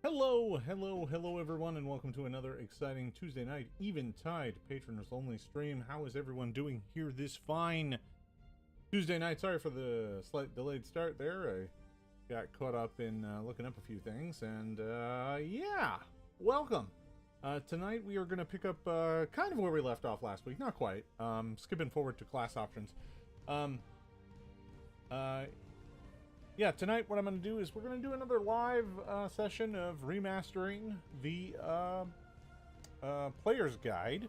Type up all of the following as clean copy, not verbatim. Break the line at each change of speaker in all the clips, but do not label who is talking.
Hello everyone, and welcome to another exciting Tuesday night Eventide patroners only stream. How is everyone doing here this fine Tuesday night? Sorry for the slight delayed start there. I got caught up in looking up a few things, and yeah, welcome. Tonight we are going to pick up kind of where we left off last week. Not quite. Skipping forward to class options. Yeah, tonight what I'm going to do is we're going to do another live session of remastering the player's guide.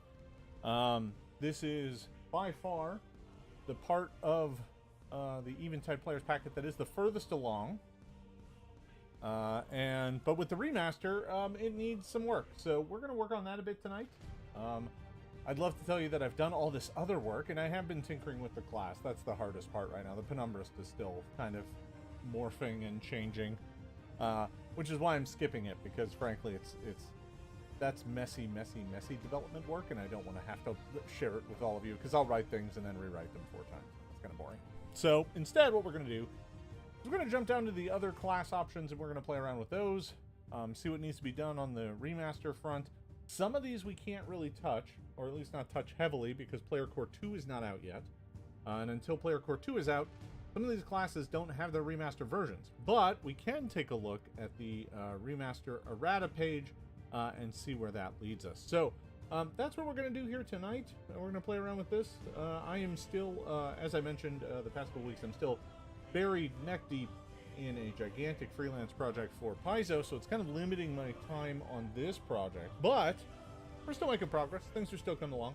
This is by far the part of the Eventide Player's packet that is the furthest along. But with the remaster, it needs some work. So we're going to work on that a bit tonight. I'd love to tell you that I've done all this other work, and I have been tinkering with the class. That's the hardest part right now. The penumbrist is still kind of morphing and changing, which is why I'm skipping it, because frankly that's messy development work, and I don't want to have to share it with all of you, because I'll write things and then rewrite them 4 times. It's kind of boring. So instead what we're going to do is we're going to jump down to the other class options, and we're going to play around with those, see what needs to be done on the remaster front. Some of these we can't really touch, or at least not touch heavily, because Player Core 2 is not out yet, and until Player Core 2 is out, some of these classes don't have their remaster versions, but we can take a look at the remaster errata page and see where that leads us. So that's what we're going to do here tonight. We're going to play around with this. I am still, as I mentioned the past couple weeks, I'm still buried neck deep in a gigantic freelance project for Paizo, so it's kind of limiting my time on this project, but we're still making progress. Things are still coming along.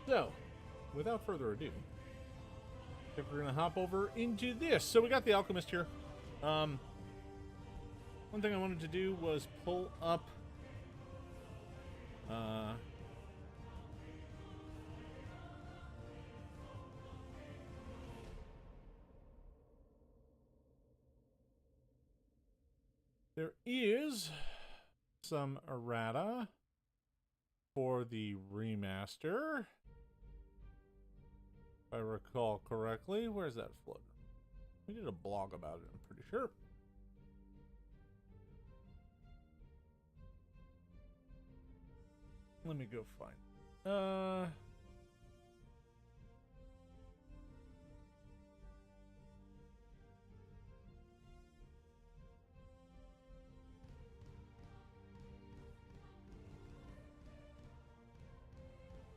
So, without further ado, I think we're going to hop over into this. So we got the Alchemist here. One thing I wanted to do was pull up there is some errata for the remaster, if I recall correctly. Where's that flood? We did a blog about it, I'm pretty sure. Let me go find.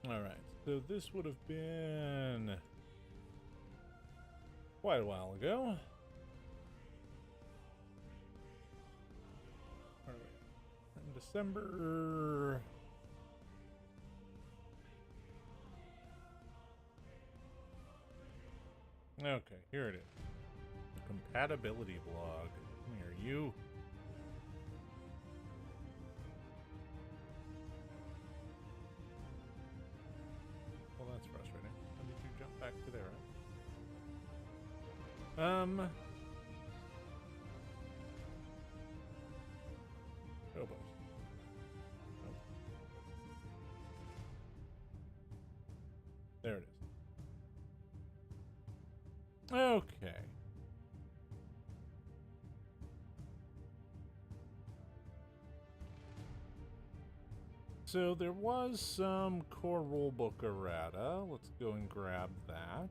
All right, so this would have been quite a while ago. All right, in December. Okay, here it is. Compatibility blog. Come here, you. Well, that's frustrating. When did you jump back to there? Oh, boy. Nope. There it is. Okay. So there was some core rulebook errata. Let's go and grab that.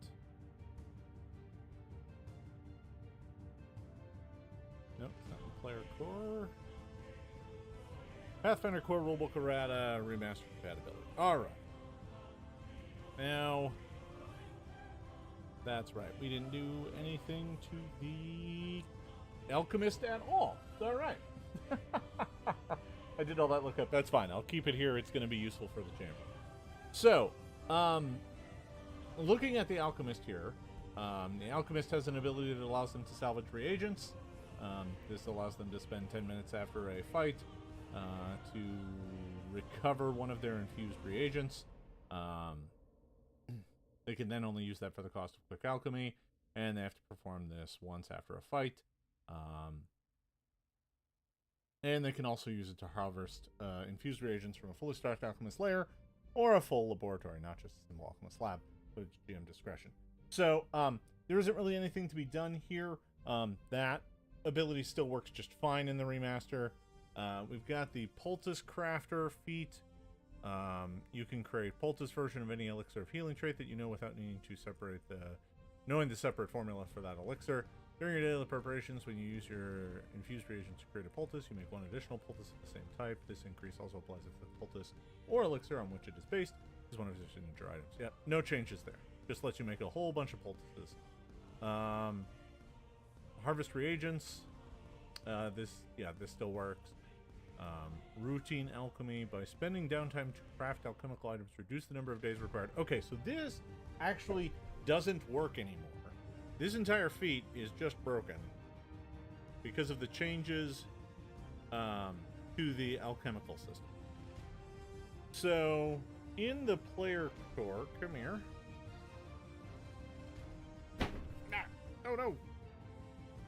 Nope, it's not the player core. Pathfinder core rulebook errata, remaster compatibility. Alright. Now, that's right. We didn't do anything to the Alchemist at all. Alright. I did all that lookup. That's fine. I'll keep it here. It's going to be useful for the channel. So, looking at the Alchemist here, the Alchemist has an ability that allows them to salvage reagents. This allows them to spend 10 minutes after a fight to recover one of their infused reagents. They can then only use that for the cost of quick alchemy, and they have to perform this once after a fight. And they can also use it to harvest infused reagents from a fully staffed alchemist lair or a full laboratory, not just a simple alchemist lab, but it's GM discretion. So there isn't really anything to be done here. That ability still works just fine in the remaster. We've got the Poultice Crafter feat. You can create Poultice version of any elixir of healing trait that you know without needing to knowing the separate formula for that elixir. During your daily preparations, when you use your infused reagents to create a poultice, you make one additional poultice of the same type. This increase also applies if the poultice or elixir on which it is based is one of your signature items. Yep, no changes there. Just lets you make a whole bunch of poultices. Harvest reagents. This still works. Routine alchemy. By spending downtime to craft alchemical items, reduce the number of days required. Okay, so this actually doesn't work anymore. This entire feat is just broken because of the changes to the alchemical system. So, in the player core, come here. Ah, oh no!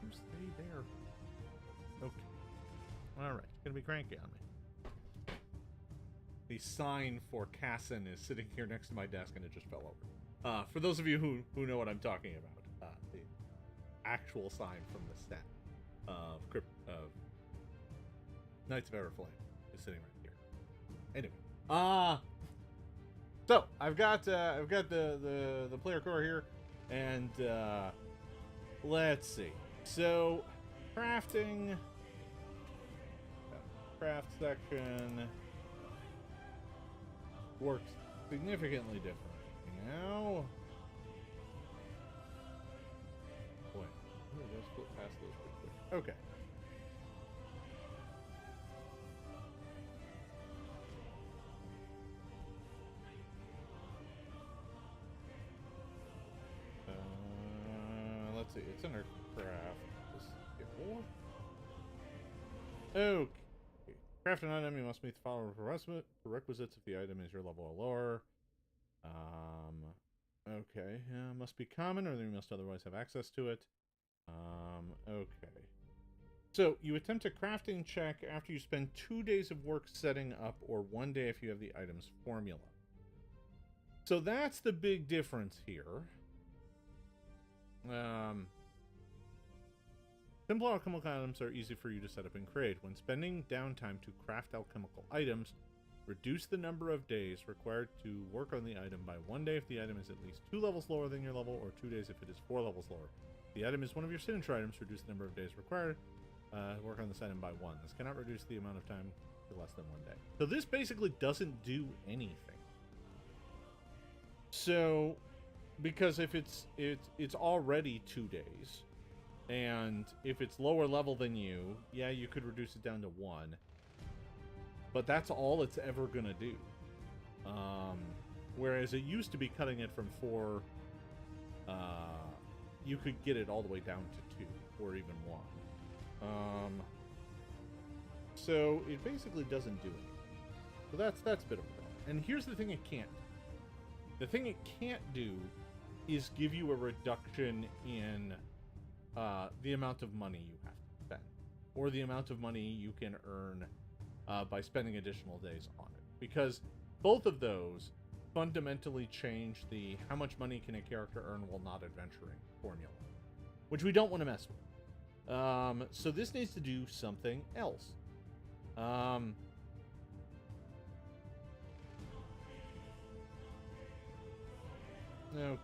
You stay there. Okay. Alright, gonna be cranky on me. The sign for Casson is sitting here next to my desk and it just fell over. For those of you who know what I'm talking about. The actual sign from the set of Knights of Everflame is sitting right here. Anyway, so I've got the player core here, and let's see. So crafting, craft section works significantly different now. Let's flip past those pretty quick. Okay. Let's see. It's under craft. Just get more. Okay. Craft an item. You must meet the following prerequisites if the item is your level or lower. Okay. Must be common, or you must otherwise have access to it. Okay. So, you attempt a crafting check after you spend 2 days of work setting up, or 1 day if you have the item's formula. So that's the big difference here. Simple alchemical items are easy for you to set up and create. When spending downtime to craft alchemical items, reduce the number of days required to work on the item by 1 day if the item is at least 2 levels lower than your level, or 2 days if it is 4 levels lower. The item is one of your signature items. Reduce the number of days required to work on this item by 1. This cannot reduce the amount of time to less than 1 day. So this basically doesn't do anything. So, because if it's already 2 days, and if it's lower level than you, yeah, you could reduce it down to 1. But that's all it's ever gonna do. Whereas it used to be cutting it from 4. You could get it all the way down to 2, or even 1. So it basically doesn't do anything. So that's a bit of a problem. And here's the thing it can't do. The thing it can't do is give you a reduction in the amount of money you have to spend, or the amount of money you can earn by spending additional days on it. Because both of those fundamentally change the how much money can a character earn while not adventuring formula, which we don't want to mess with. So this needs to do something else. Okay.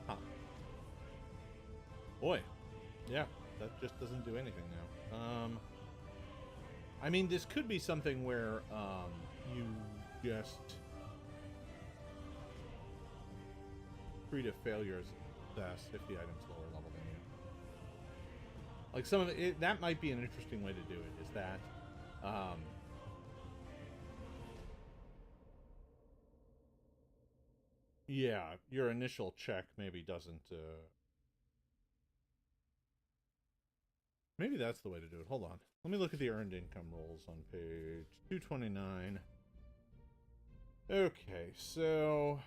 Huh. Boy. Yeah, that just doesn't do anything now. I mean, this could be something where, you just treat a failure as success if the item's lower level than you. Like, some of it, that might be an interesting way to do it, is that, yeah, your initial check maybe doesn't, maybe that's the way to do it. Hold on. Let me look at the earned income rolls on page 229. Okay, so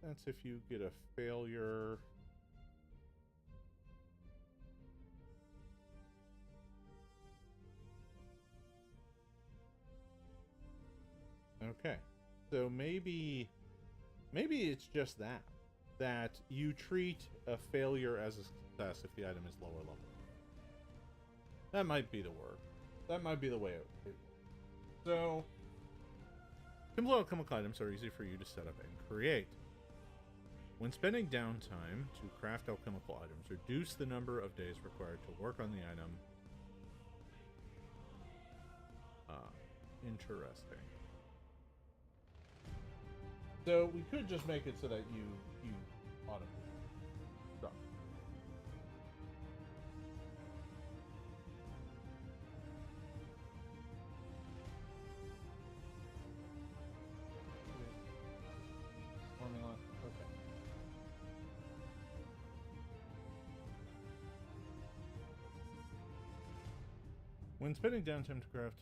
that's if you get a failure. Okay. So maybe it's just that you treat a failure as a success if the item is lower level. That might be the word. That might be the way it works. So, simple alchemical items are easy for you to set up and create. When spending downtime to craft alchemical items, reduce the number of days required to work on the item. Interesting. So we could just make it so that you automate. So. Formula. Okay. When spending downtime to craft,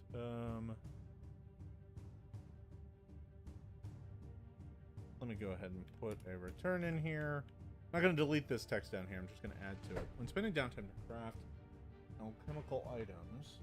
let me go ahead and put a return in here. I'm not going to delete this text down here. I'm just going to add to it. When spending downtime to craft alchemical items,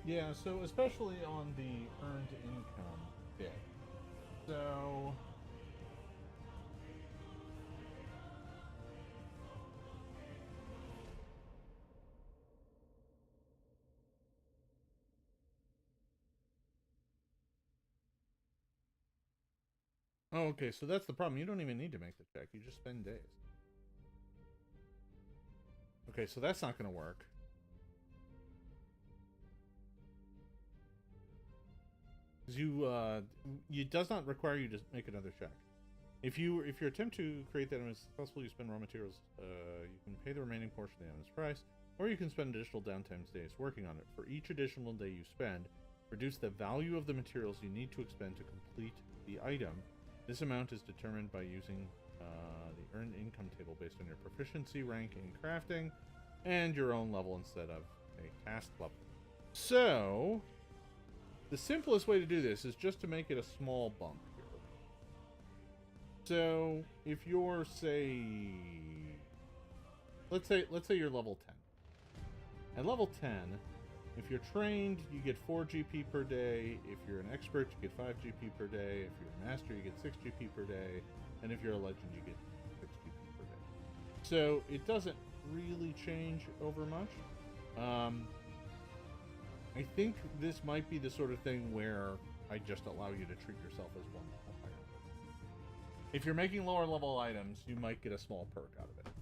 yeah, so especially on the earned income bit. So oh, okay, so that's the problem. You don't even need to make the check. You just spend days. Okay, so that's not going to work. Because it does not require you to make another check. If you attempt to create that item is successful, you spend raw materials. You can pay the remaining portion of the item's price, or you can spend additional downtime days working on it. For each additional day you spend, reduce the value of the materials you need to expend to complete the item. This amount is determined by using the earned income table based on your proficiency rank in crafting and your own level instead of a task level. So the simplest way to do this is just to make it a small bump here. So if you're, say, let's say you're level 10. At level 10, if you're trained, you get 4 GP per day. If you're an expert, you get 5 GP per day. If you're a master, you get 6 GP per day. And if you're a legend, you get 6 GP per day. So it doesn't really change over much. I think this might be the sort of thing where I just allow you to treat yourself as one level higher. If you're making lower level items, you might get a small perk out of it.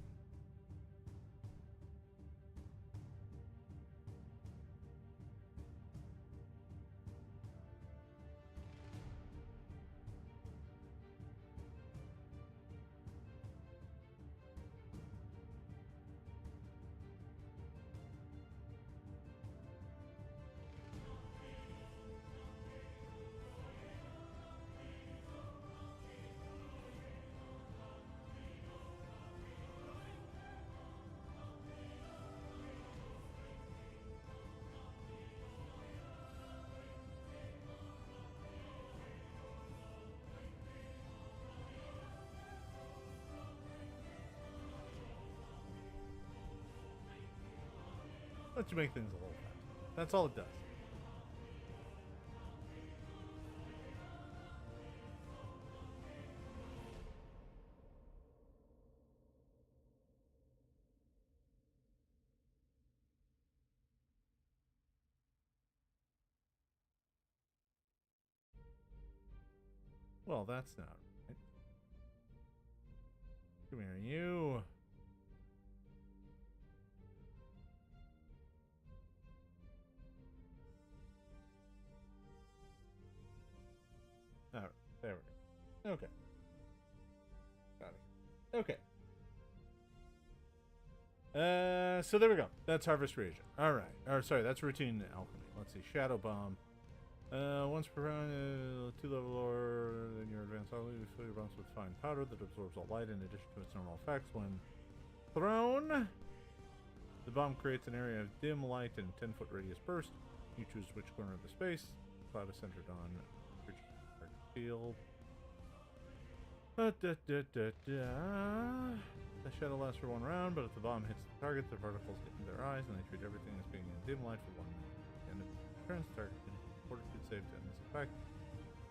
Let you make things a little faster. That's all it does. Well, that's not right. Come here, you. Alright, there we go. Okay. Got it. Okay. So there we go. That's Harvest Reagent. Alright. Or, sorry, that's Routine Alchemy. Let's see. Shadow Bomb. Once per round, 2-level lower than your advanced armor, you fill your bombs with fine powder that absorbs all light in addition to its normal effects. When thrown, the bomb creates an area of dim light and 10-foot radius burst. You choose which corner of the space. Cloud is centered on field. The shadow lasts for 1 round, but if the bomb hits the target, the particles get in their eyes, and they treat everything as being in dim light for 1 minute. And if the turn target can fortitude save to end this effect.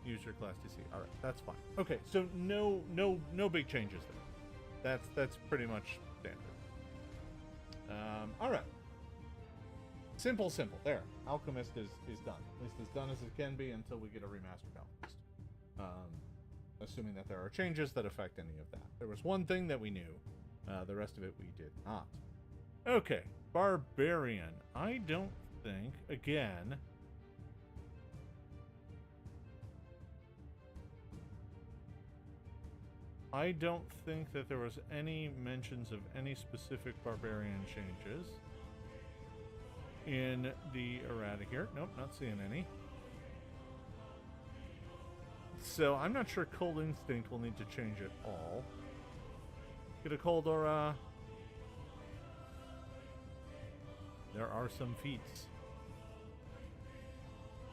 Use your class DC. All right, that's fine. Okay, so no big changes there. That's pretty much standard. All right. Simple. There. Alchemist is done. At least as done as it can be until we get a remastered Alchemist. Assuming that there are changes that affect any of that. There was one thing that we knew. The rest of it we did not. Okay. Barbarian. I don't think, again... I don't think that there was any mentions of any specific barbarian changes in the errata here. Nope, not seeing any. So I'm not sure Cold Instinct will need to change at all. Get a cold aura. There are some feats.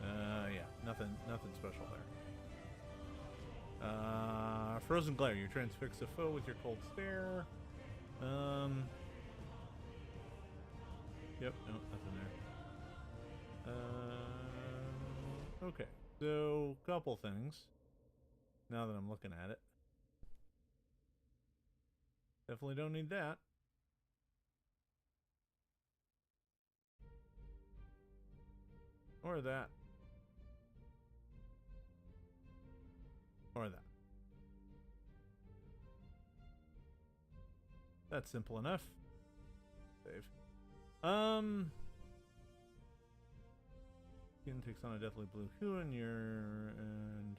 Yeah, nothing special there. Frozen Glare. You transfix a foe with your cold stare. Yep, no, nothing there. Okay, so couple things. Now that I'm looking at it. Definitely don't need that. Or that. Or that. That's simple enough. Save. Skin takes on a deathly blue hue and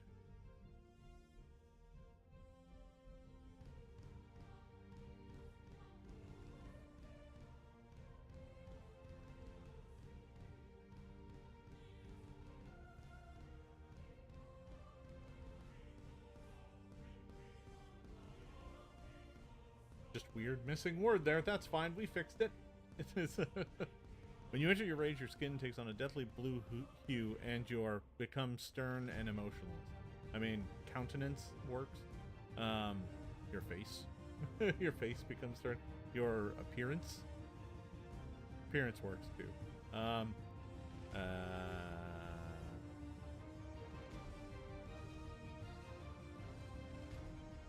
just weird missing word there. That's fine. We fixed it. When you enter your rage, your skin takes on a deathly blue hue and your become stern and emotionless. I mean, countenance works. Your face. Your face becomes stern. Your appearance works too.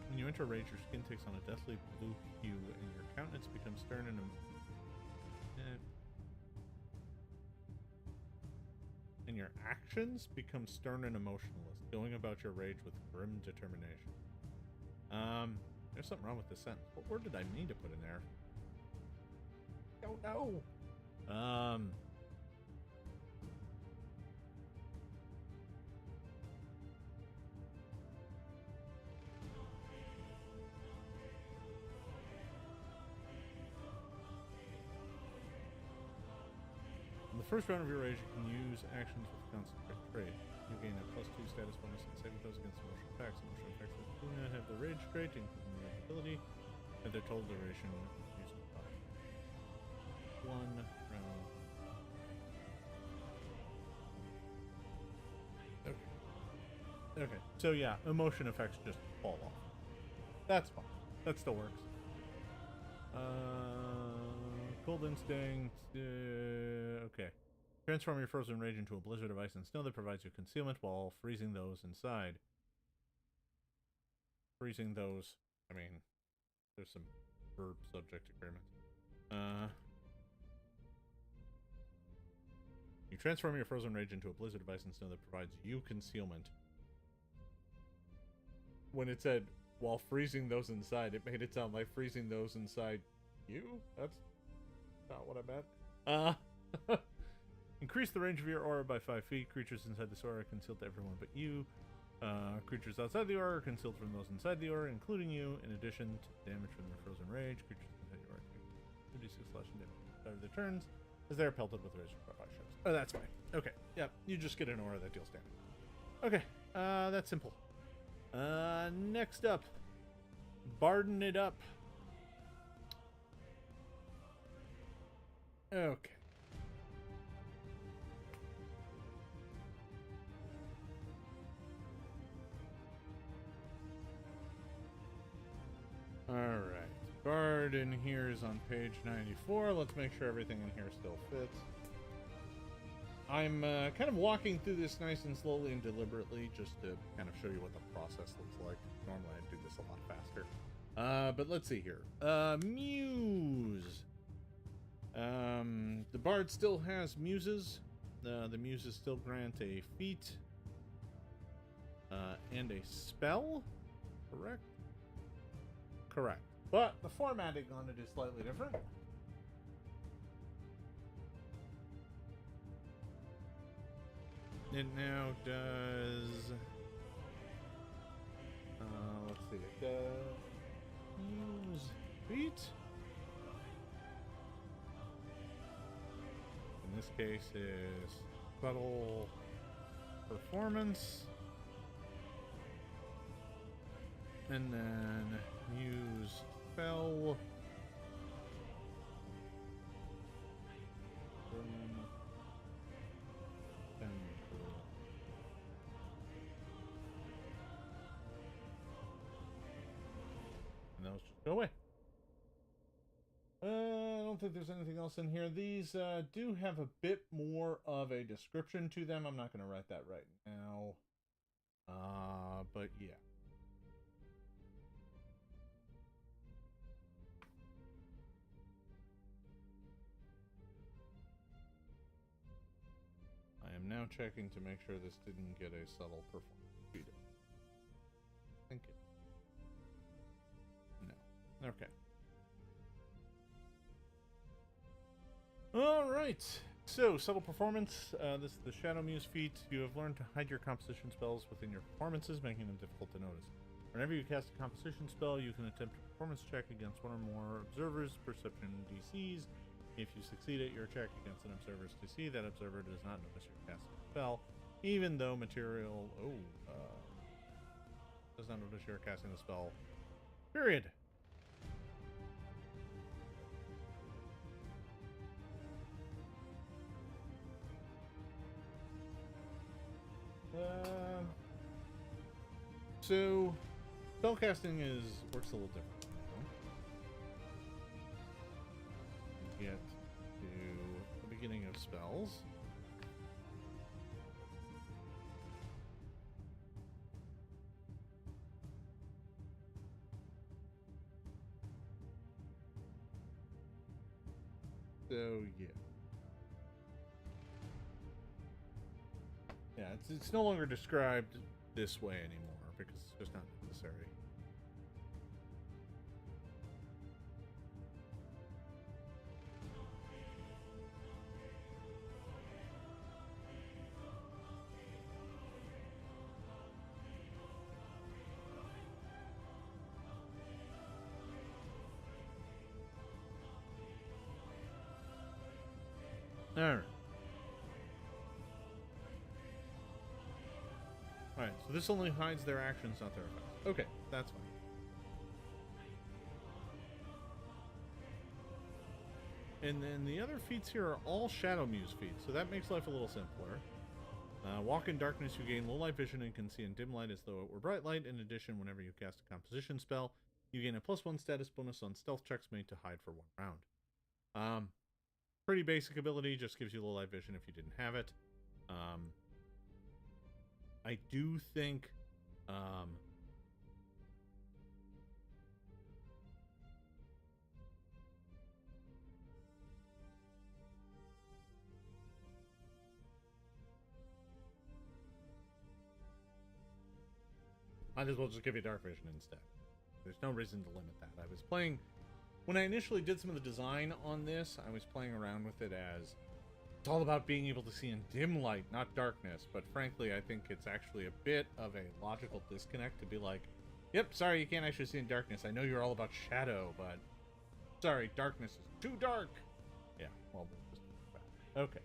When you enter rage, your skin takes on a deathly blue hue and your countenance becomes stern and your actions become stern and emotionless, going about your rage with grim determination. There's something wrong with this sentence. What word did I mean to put in there? Don't know. In the first round of your rage, you can use actions with concentrate trait. You gain a +2 status bonus and saving throws against emotional attacks. Emotional attacks that do not have the rage trait, including the ability, and their total duration used by 1 round. Okay. So yeah, emotion effects just fall off. That's fine. That still works. Cold Instinct. Okay. Transform your frozen rage into a blizzard of ice and snow that provides you concealment while freezing those inside. Freezing those. I mean, there's some verb subject agreement. You transform your frozen rage into a blizzard of ice and snow that provides you concealment. When it said while freezing those inside, it made it sound like freezing those inside you? That's not what I meant. Increase the range of your aura by 5 feet. Creatures inside this aura are concealed to everyone but you. Creatures outside the aura are concealed from those inside the aura, including you. In addition to damage from their frozen rage, creatures inside the aura take 2d6 slashing damage out of their turns as they are pelted with razor fire shots. Oh, that's fine. Okay. Yep. You just get an aura that deals damage. Okay. That's simple. Next up. Barden it up. Okay. Alright. Bard in here is on page 94. Let's make sure everything in here still fits. I'm kind of walking through this nice and slowly and deliberately just to kind of show you what the process looks like. Normally I'd do this a lot faster. But let's see here. Muse. The Bard still has muses. The muses still grant a feat and a spell. Correct? Correct. But the formatting on it is slightly different. It now does... let's see. It does... Use feat. In this case is subtle performance. And then use spell. And those just go away. I don't think there's anything else in here. These do have a bit more of a description to them. I'm not going to write that right now. But yeah. I am now checking to make sure this didn't get a subtle performance. I think it. No. Okay. Alright. So, subtle performance. This is the Shadow Muse feat. You have learned to hide your composition spells within your performances, making them difficult to notice. Whenever you cast a composition spell, you can attempt a performance check against one or more observers' perception DCs. If you succeed at your check against an observer's DC, that observer does not notice your casting spell, even though material... does not notice you're casting the spell. Period. So, spellcasting works a little different. You get to the beginning of spells. So, yeah. Yeah, it's no longer described this way anymore because it's just not necessary. Alright. Alright, so this only hides their actions, not their effects. Okay, that's fine. And then the other feats here are all Shadow Muse feats, so that makes life a little simpler. Walk in darkness, you gain low light vision and can see in dim light as though it were bright light. In addition, whenever you cast a composition spell, you gain a +1 status bonus on stealth checks made to hide for 1 round. Pretty basic ability, just gives you low light vision if you didn't have it. I do think might as well just give you dark vision instead. There's no reason to limit that. I was playing... When I initially did some of the design on this, I was playing around with it as... It's all about being able to see in dim light, not darkness. But frankly, I think it's actually a bit of a logical disconnect to be like, yep, sorry, you can't actually see in darkness. I know you're all about shadow, but... Sorry, darkness is too dark! Yeah, well, we'll just do that. Okay.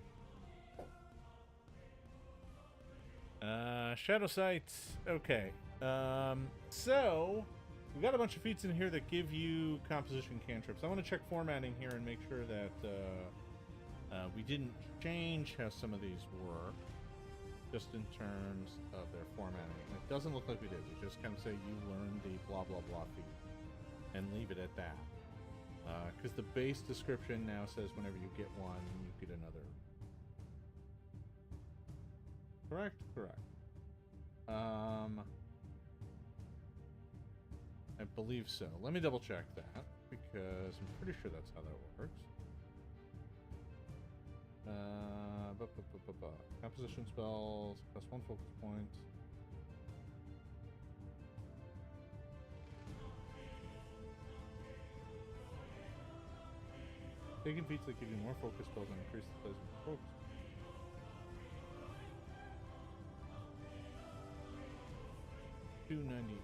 Shadow Sights. Okay. So we've got a bunch of feats in here that give you composition cantrips. I want to check formatting here and make sure that we didn't change how some of these were, just in terms of their formatting. And it doesn't look like we did. We just kind of say you learn the blah blah blah feat and leave it at that. Because the base description now says whenever you get one, you get another. Correct? Correct. I believe so. Let me double check that, because I'm pretty sure that's how that works. Composition spells, plus 1 focus point. Taking feats that give you more focus spells and increase the placement of focus. $290.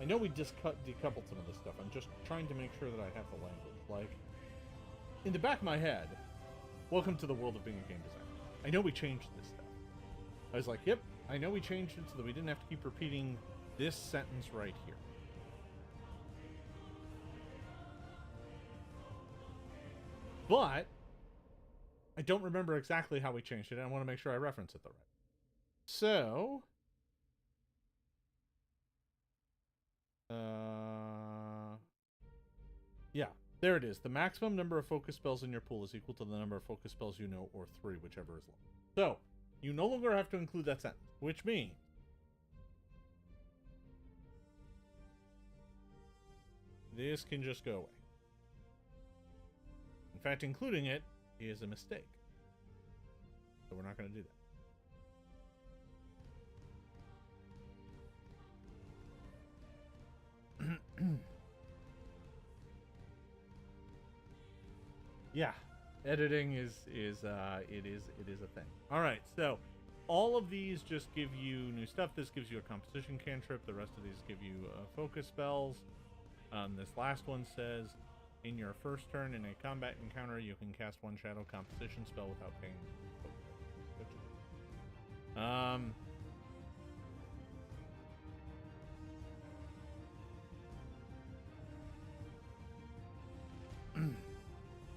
I know we just decoupled some of this stuff. I'm just trying to make sure that I have the language. Like, in the back of my head, welcome to the world of being a game designer. I know we changed this stuff. I was like, yep, I know we changed it so that we didn't have to keep repeating this sentence right here. But I don't remember exactly how we changed it, and I want to make sure I reference it the right. So, yeah, there it is. The maximum number of focus spells in your pool is equal to the number of focus spells you know, or 3, whichever is lower. So, you no longer have to include that sentence, which means this can just go away. In fact, including it is a mistake. So we're not going to do that. Yeah, editing is a thing. All right, so all of these just give you new stuff. This gives you a composition cantrip. The rest of these give you focus spells. This last one says, in your first turn in a combat encounter, you can cast 1 shadow composition spell without paying.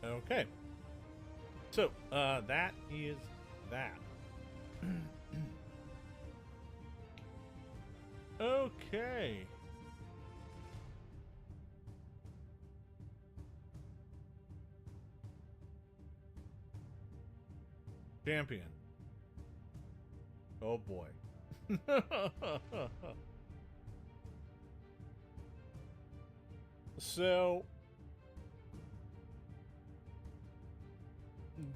Okay. So, that is that. Okay. Champion. Oh boy. So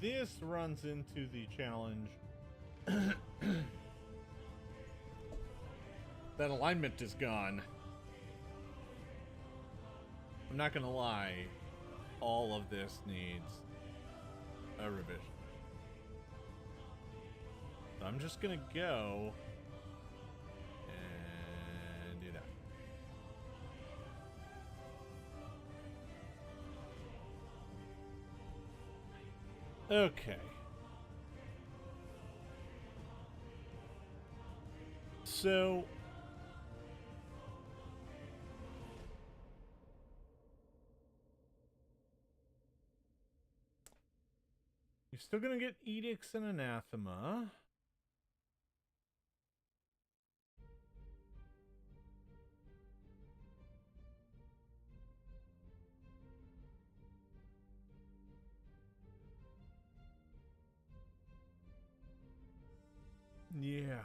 this runs into the challenge that alignment is gone. I'm not gonna lie, all of this needs a revision. So I'm just gonna go and do that. Okay. So you're still gonna get edicts and anathema. Yeah.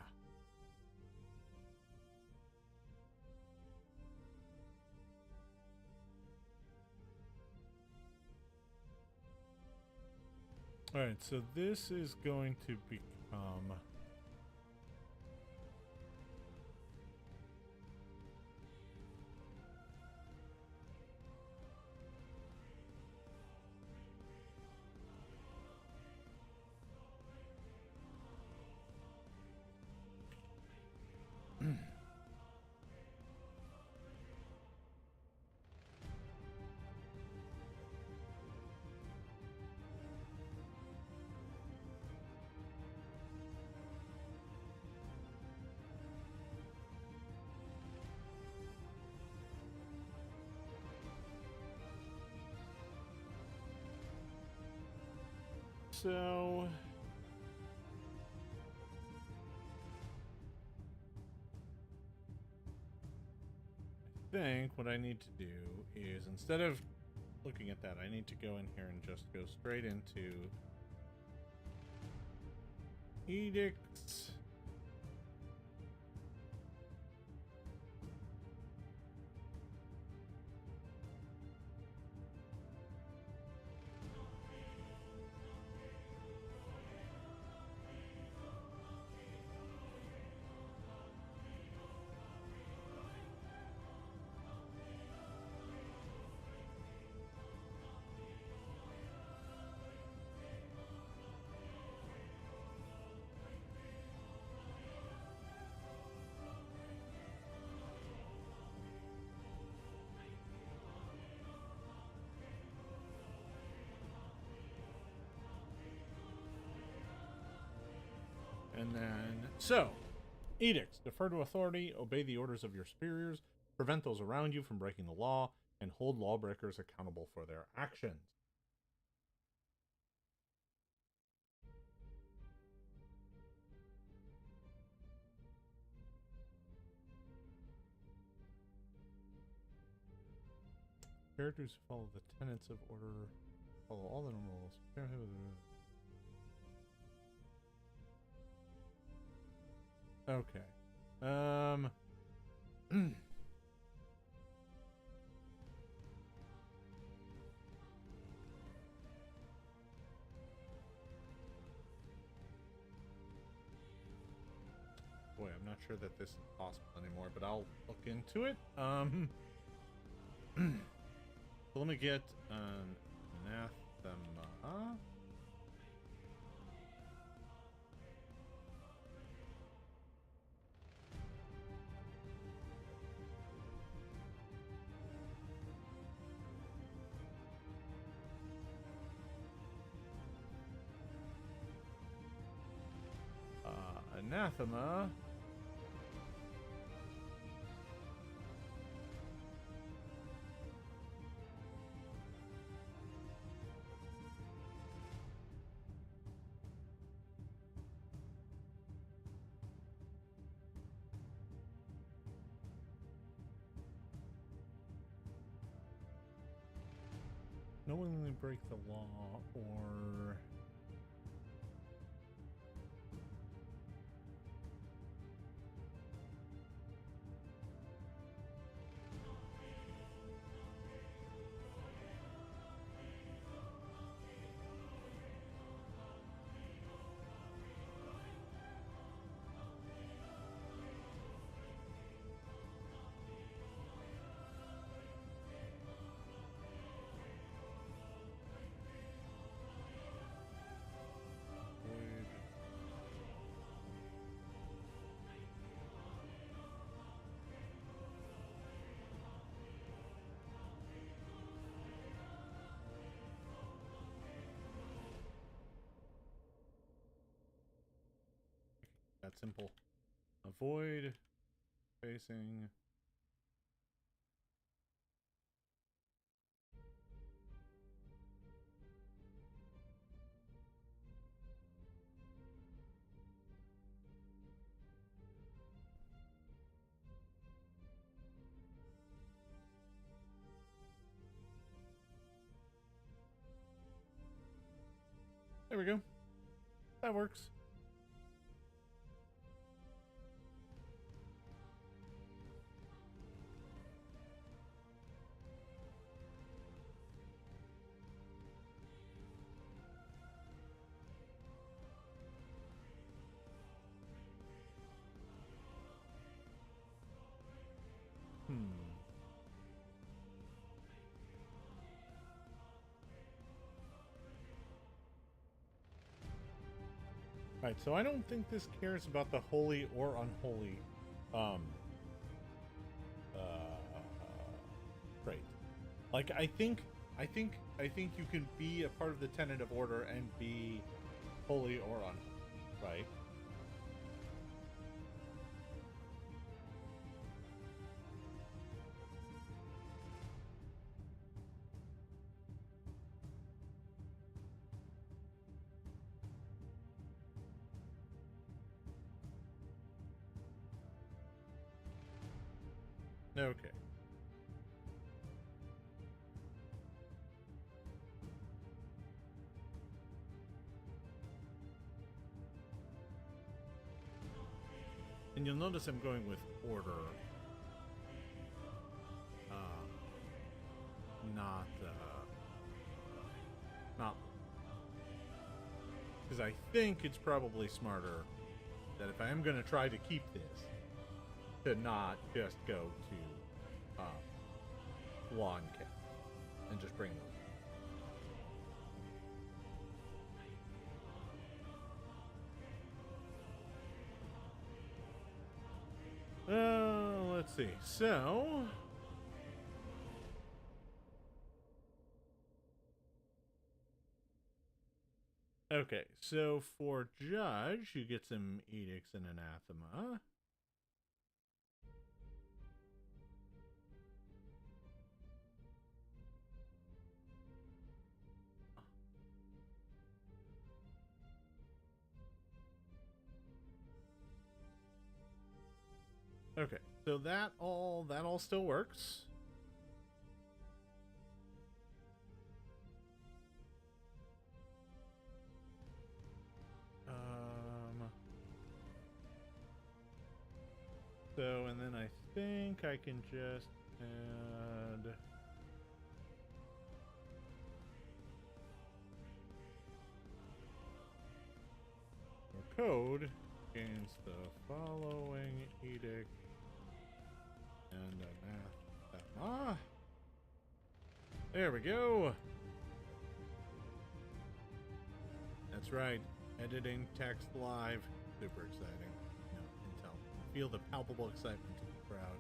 Alright, so this is going to become... So I think what I need to do is, instead of looking at that, I need to go in here and just go straight into edicts. And then, so, edicts. Defer to authority, obey the orders of your superiors, prevent those around you from breaking the law, and hold lawbreakers accountable for their actions. Characters who follow the tenets of order follow all the normal rules. Okay. Boy, I'm not sure that this is possible anymore, but I'll look into it. So let me get anathema. Anathema. Knowingly break the law, or that simple. Avoid facing. There we go. That works. Right, so I don't think this cares about the holy or unholy trait. Like I think you can be a part of the tenet of order and be holy or unholy, right? Okay. And you'll notice I'm going with order, not, because I think it's probably smarter that if I am going to try to keep this, to not just go to lawn cap and just bring them. Let's see. So okay, so for Judge, you get some edicts and anathema. Okay, so that all still works. So, and then I think I can just add a code against the following edict and anathema. There we go. That's right. Editing text live. Super exciting. Feel the palpable excitement of the crowd.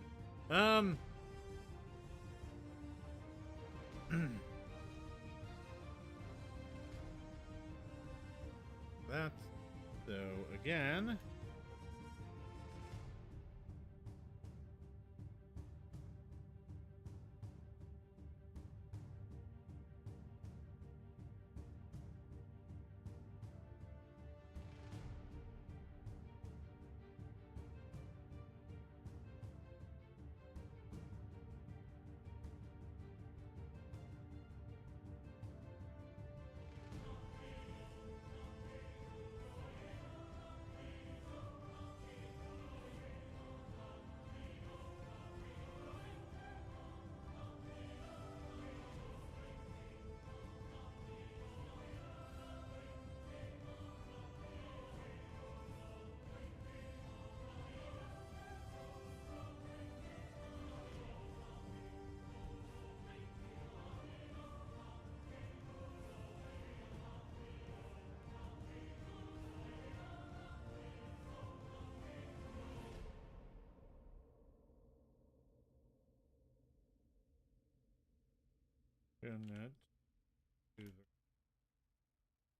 That's so again.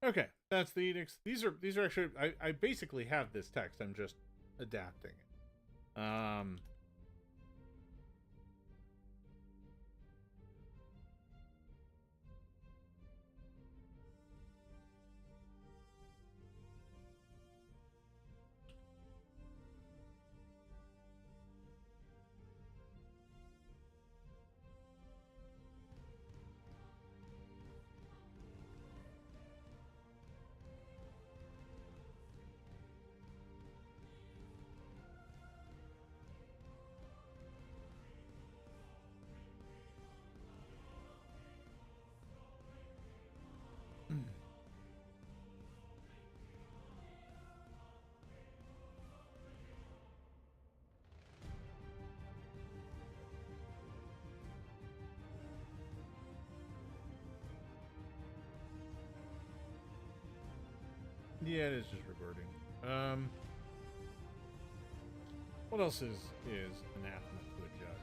Okay, that's the edicts. These are actually I basically have this text. I'm just adapting it. Yeah, it is just reverting. What else is anathema to a judge?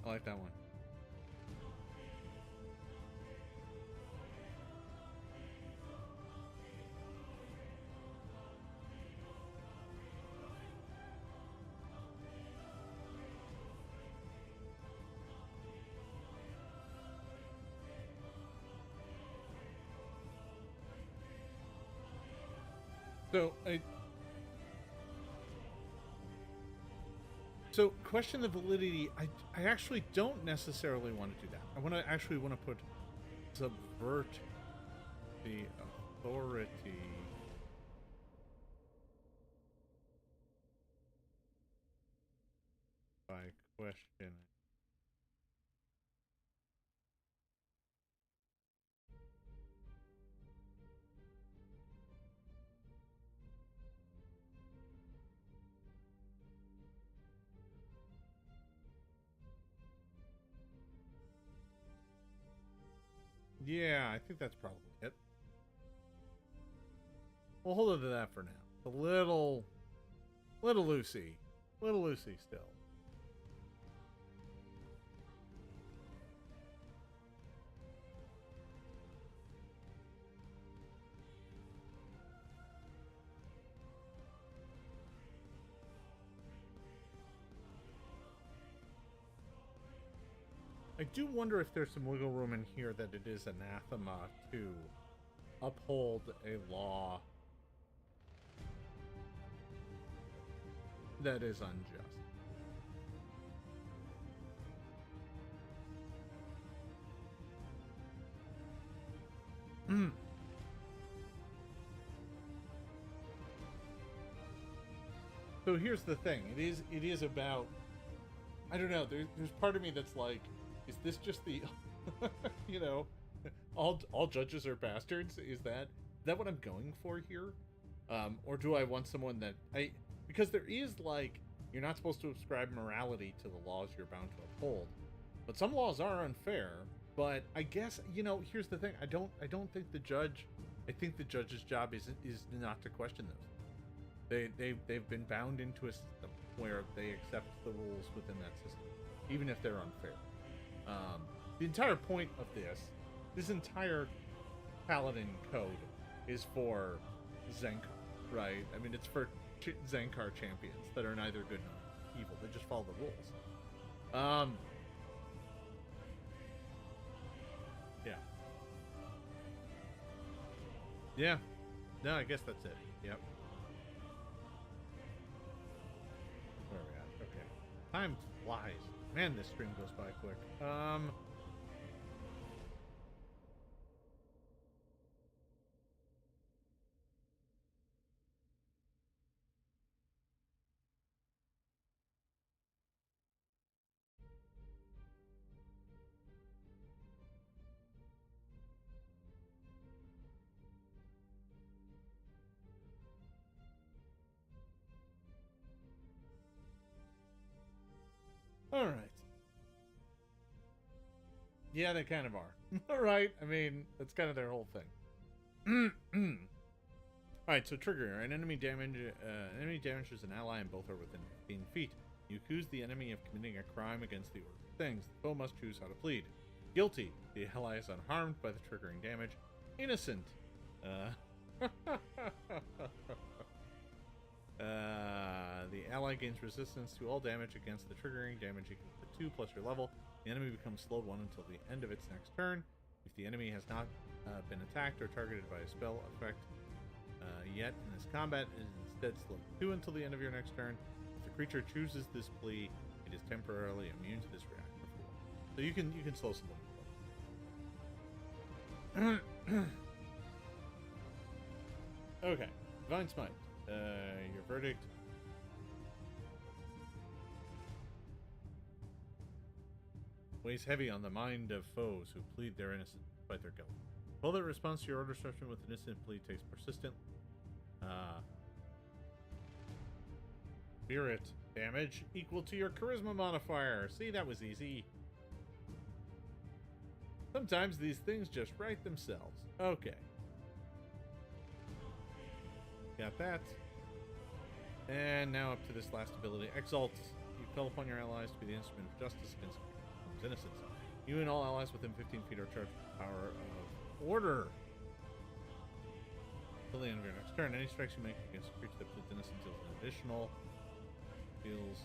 I like that one. So question the validity. I actually don't necessarily want to do that. I want to put subvert the authority. By question. Yeah, I think that's probably it. We'll hold on to that for now. A little loosey. Little loosey still. I do wonder if there's some wiggle room in here that it is anathema to uphold a law that is unjust. So here's the thing. It is about, I don't know, there's part of me that's like, is this just the you know, all judges are bastards? Is that what I'm going for here? Or do I want someone that because there is, like, you're not supposed to ascribe morality to the laws you're bound to uphold. But some laws are unfair. But I guess, you know, here's the thing. I don't think the judge, I think the judge's job is not to question those. They've been bound into a system where they accept the rules within that system, even if they're unfair. The entire point of this entire Paladin code is for Zenkar, right? I mean, it's for Zenkar champions that are neither good nor evil. They just follow the rules. Yeah. Yeah. No, I guess that's it. Yep. Where are we at? Okay. Time flies. Man, this stream goes by quick. All right. Yeah, they kind of are. All right. I mean, that's kind of their whole thing. All right. So trigger. An enemy damages an ally, and both are within 15 feet. You accuse the enemy of committing a crime against the order of things. The foe must choose how to plead. Guilty. The ally is unharmed by the triggering damage. Innocent. The ally gains resistance to all damage against the triggering damage equal to 2 plus your level. The enemy becomes slowed 1 until the end of its next turn. If the enemy has not been attacked or targeted by a spell effect yet in this combat, it is instead slowed 2 until the end of your next turn. If the creature chooses this plea, it is temporarily immune to this reaction. So you can slow someone. Okay, Divine Smite. Your verdict. Weighs heavy on the mind of foes who plead their innocence despite their guilt. While their response to your order instruction with an innocent plea takes persistent spirit damage equal to your charisma modifier. See, that was easy. Sometimes these things just write themselves. Okay. Got that. And now up to this last ability. Exalt. You call upon your allies to be the instrument of justice against innocence. You and all allies within 15 feet are charged with the power of order. Till the end of your next turn, any strikes you make against a creature that pleads innocence deals an additional. Deals.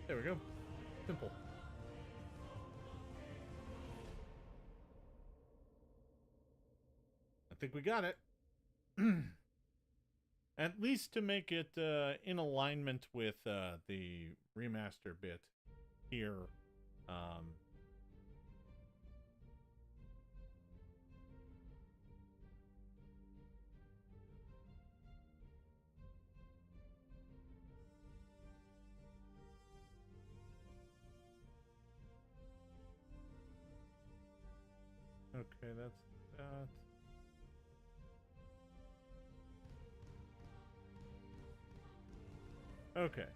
There we go. Simple. I think we got it. At least to make it in alignment with the remaster bit here. Okay, that's that. Okay. I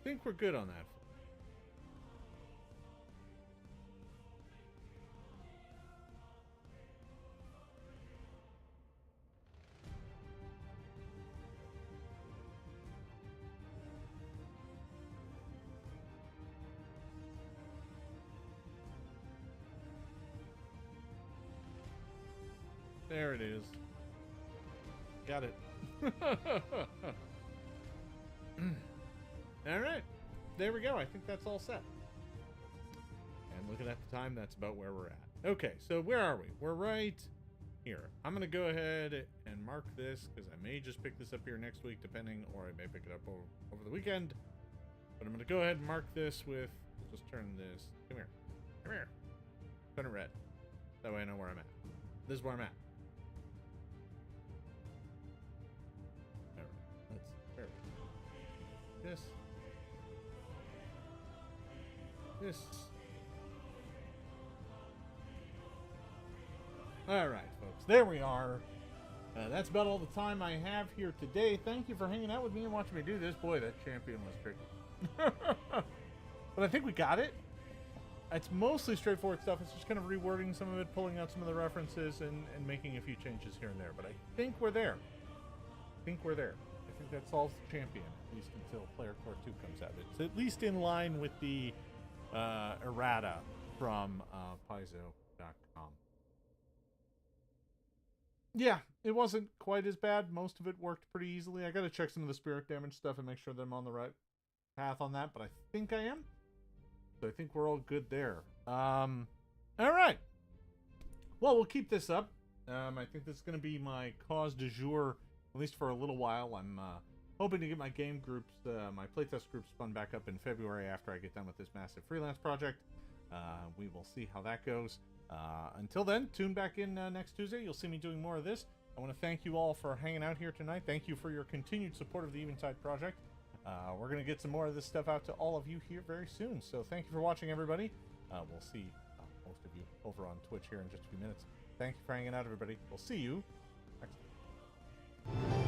think we're good on that. There it is. Got it. All right. There we go. I think that's all set. And looking at the time, that's about where we're at. Okay, so where are we? We're right here. I'm going to go ahead and mark this because I may just pick this up here next week, depending, or I may pick it up over the weekend. But I'm going to go ahead and mark this with, just turn this, come here. Come here. Turn it red. That way I know where I'm at. This is where I'm at. This. All right, folks. There we are. That's about all the time I have here today. Thank you for hanging out with me and watching me do this. Boy, that champion was tricky. But I think we got it. It's mostly straightforward stuff. It's just kind of rewording some of it, pulling out some of the references, and making a few changes here and there. But I think we're there. I think that solves the champion, at least until Player Core 2 comes out. It's at least in line with the errata from Paizo.com. Yeah, it wasn't quite as bad. Most of it worked pretty easily. I got to check some of the spirit damage stuff and make sure that I'm on the right path on that, but I think I am. So I think we're all good there. All right. Well, we'll keep this up. I think this is going to be my cause du jour, at least for a little while. I'm hoping to get my game groups, my playtest groups spun back up in February after I get done with this massive freelance project. We will see how that goes. Until then, tune back in next Tuesday. You'll see me doing more of this. I want to thank you all for hanging out here tonight. Thank you for your continued support of the Eventide project. We're going to get some more of this stuff out to all of you here very soon. So thank you for watching, everybody. We'll see most of you over on Twitch here in just a few minutes. Thank you for hanging out, everybody. We'll see you next time.